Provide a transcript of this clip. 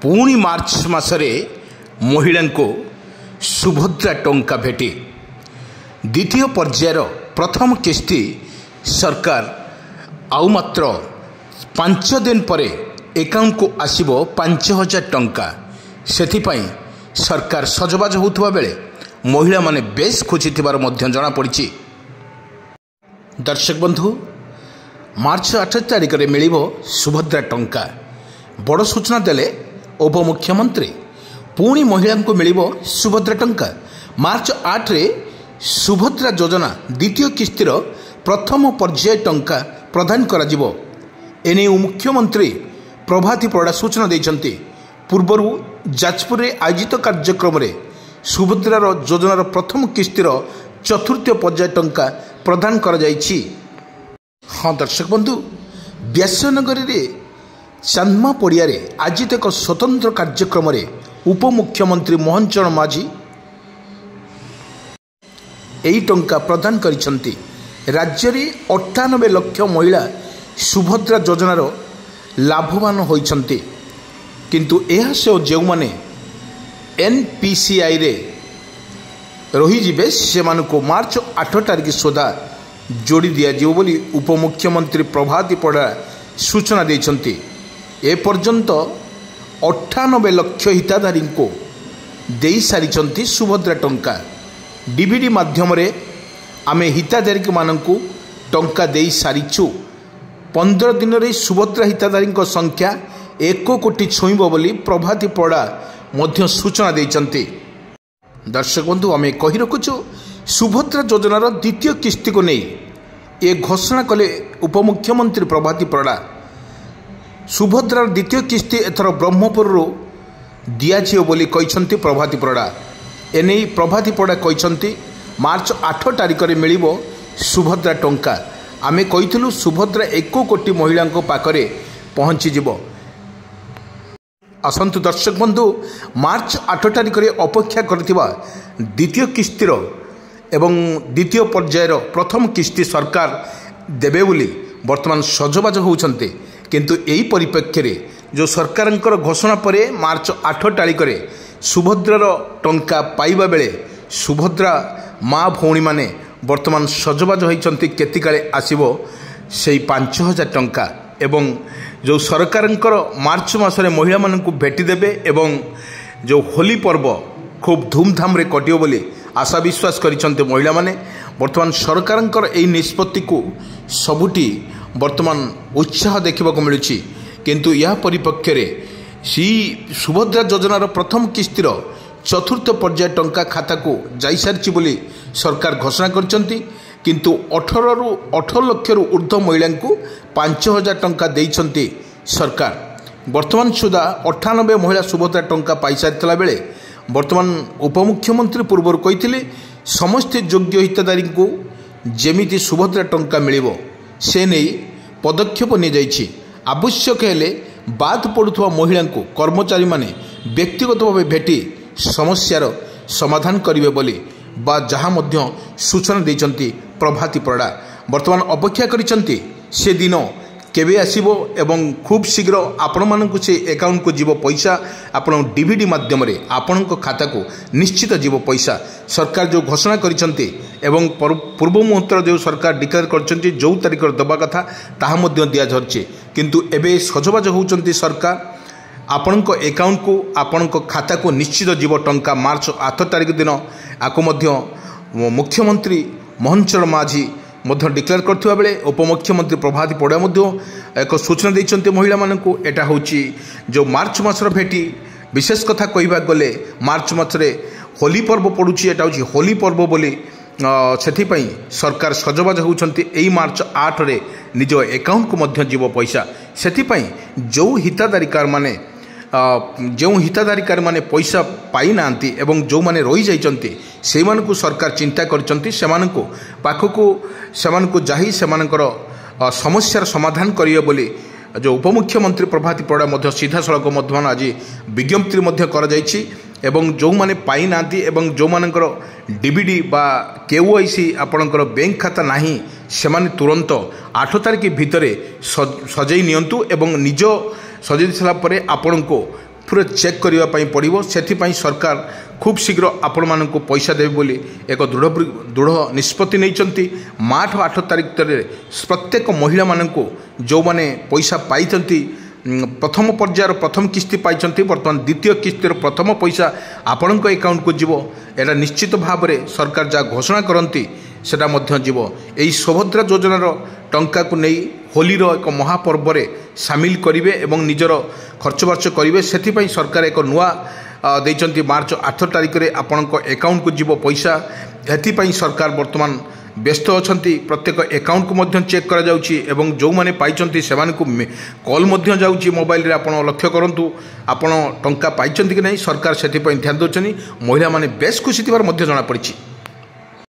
पुणी मार्च मासरे महिला को सुभद्रा टंका भेटे द्वितीय पर्यायर प्रथम किस्ती सरकार आउ मात्र 5 दिन पर एकाउंट को आसिबो 5,000 टंका। सेथिपाई सरकार सजबाज होउथबा बेले महिला माने बेस खुशी थिबार मध्य जणा पड़िछि। दर्शक बंधु, मार्च 8 तारिख में मिलिबो सुभद्रा टंका। बड़ सूचना देले उपमुख्यमंत्री। पुणी महिला को मिलिबो सुभद्रा टंका। मार्च 8 रे सुभद्रा योजना द्वितीय किस्तीर प्रथम पर्याय टंका प्रदान करा जिवो। एने मुख्यमंत्री प्रभाती परिडा सूचना देइछन्ति। पूर्वर जाजपुर रे आयोजित कार्यक्रम रे सुभद्रा योजनार प्रथम किस्तीर चतुर्थ पर्याय टंका प्रदान करा जाइछि। हाँ दर्शक बंधु, व्यासनगरी रे चांदमा पड़िया रे आयोजित एक स्वतंत्र कार्यक्रम रे उपमुख्यमंत्री मोहन चरण माझी एही टंका प्रदान करिसंती। राज्य रे 98 लाख महिला सुभद्रा योजनार लाभवान होइछन्ति। किंतु यह से जो माने एनपीसीआई रे रही जिबे सेमानको मार्च 8 तारिख सुधा जोड़ी दिया जिवो बोली उपमुख्यमंत्री प्रभाती परिडा सूचना देइछन्ति। ए पर्यंत 98 लाख हिताधारी को देई सारिछन्ति सुभद्रा टंका। डीबीडी माध्यम रे आमे हिताधारी माननकु टंका देई सारिछु। 15 दिन रे सुभद्रा हिताधारी संख्या 1 कोटी छुईब बोली प्रभाती परिडा मध्य सूचना देइछन्ति। दर्शक बंधु, आमे कहि रखुछु सुभद्रा योजनार द्वितीय किस्ती को नहीं ए घोषणा कले उपमुख्यमंत्री प्रभाती परिडा। सुभद्रार द्वितीय किस्ती एथर ब्रह्मपुर दियाजियो बोली कहिसंती प्रभाती परिडा। एने प्रभाती परिडा कहिसंती मार्च 8 तारिख में मिलिबो सुभद्रा टंका। आमे कहिथिलु सुभद्रा 1 कोटी महिला पाखरे पहुंची जिवो। असंतु दर्शक बंधु, मार्च 8 तारिख में अपेक्षा करथिबा द्वितीय किस्तीर एवं द्वितीय पर्यायर प्रथम किस्ती सरकार देबे बोली वर्तमान सजबाज होउछन्ते। किंतु यही परिप्रेक्षी रे जो सरकारंकर घोषणा पर मार्च 8 तारिख में सुभद्रार टंका पाइबा बेले सुभद्रा माँ भौणी माने वर्तमान सजबाज होइछन्ति केतिकाले आसिबो सेई 5,000 टंका। एवं जो सरकारंकर मार्च मासरे महिला माननकु भेटी देबे एवं जो होली पर्व खूब धूमधाम रे कटियो बोली आशा विश्वास करिसंते महिला माने। वर्तमान सरकारंकर एई निष्पत्ति को सबुटी वर्तमान उत्साह देखा मिलूँ। किंतु यह परिप्रेक्षी रे सी सुभद्रा योजनार प्रथम किस्तीर चतुर्थ पर्याय टंका खाता को जाई सारिछि बोली सरकार घोषणा करछन्ति। किंतु 18 लाख ऊर्ध्व महिला को 5,000 टंका देइछन्ति सरकार। वर्तमान सुधा 98 महिला सुभद्रा टंका पाई सारितला बेले वर्तमान उपमुख्यमंत्री पूर्व कहिथिले समस्त योग्य हिताधारी को जेमिति सुभद्रा टंका मिलिबो से नहीं पदक्षेप नि जाइछि। आवश्यक हेले बाद पड़ुथवा महिला को कर्मचारी माने व्यक्तिगत भाव भेटी समस्यार समाधान करिवे बोली बा जहाँ मध्य सूचना देइछन्ति प्रभाती परिडा। वर्तमान अपेक्षा करिछन्ति से दिन केबे आसीबो एवं खूब शीघ्र आपण मानकु से अकाउंट को जीवो पैसा आपण डीबीडी माध्यम रे आपण खाता को निश्चित जीवो पैसा। सरकार जो घोषणा करिछन्ति एवं पूर्व मुहूर्त जो सरकार डिक्लेयर करछन्ति जो तारिख दबा कथा ताहा मध्य दिया झरछि। किंतु एबे सजबाज होउछन्ति सरकार आपण अकाउंट को आपण खाता को निश्चित जीवो टंका। मार्च 8 तारिख दिन आको मध्य मुख्यमंत्री मोहन चरण माझी मध्य डिक्लेयर करथिबा बेले उपमुख्यमंत्री प्रभाती परिडा मध्य एक सूचना देइछन्ते महिला मानकु। एटा होछि जो मार्च मासर भेटी। विशेष कथा कहिबा गले मार्च मासरे होली पर्व पड़ुछि। एटा होछि होली पर्व बोली सेथिपई सरकार सजबाज होउछन्ति। एई मार्च 8 रे निज अकाउंट को मध्य जीवो पैसा। सेथिपई जो हिताधारिकार माने जो हिताधारिकार माने पैसा पाई नांती एवं जो माने रही जाइछन्ति सेमानकु सरकार चिंता करछन्ति। सेमानकु पाखकु सेमानकु जाही सेमानकर समस्यार समाधान करिवे बोली जो उपमुख्यमंत्री प्रभाती परिडा मध्य सीधा सड़क मध्य आज विज्ञप्ति मध्य करा जाइछि। एवं जो माने पाई नांती एवं जो मानकर डीबीडी बा केवाईसी आपणकर बैंक खाता नाही सेमाने तुरंत 8 तारिख भितरे सजै नियंतु एवं निज सजै सारा परे आपण को पूरा चेक करने पड़ो से सरकार खूब शीघ्र आपण मानक पैसा देवे बोली एक दृढ़ निष्पत्ति नहीं। मार्च 8 तारिख प्रत्येक महिला मानक जो मैंने पैसा पाई प्रथम पर्यायर प्रथम किस्ती पाई बर्तमान द्वितीय किस्तिर प्रथम पैसा आपण अकाउंट को जीव एटा निश्चित भाव में सरकार जहाँ घोषणा करती सेटा मध्य जीव यही सुभद्रा योजनार टंका को नहीं होली एक महापर्व में सामिल करेंगे और निजर खर्च बार्च करेंगे से सरकार एक नुआ देइचंती मार्च 8 तारिख में आपण अकाउंट को जीव पैसा एथि सरकार वर्तमान व्यस्त अच्छा प्रत्येक अकाउंट को मध्य चेक करा जाउची एवं जो माने पाइचंती सेमान को कॉल मध्य जाउची मोबाइल रे आपण लक्ष्य करंतु आपण टंका पाइचंती कि नहीं सरकार से ध्यान दौरान महिला माने बेस खुशी थिबार मध्य जଣା पड़िछि।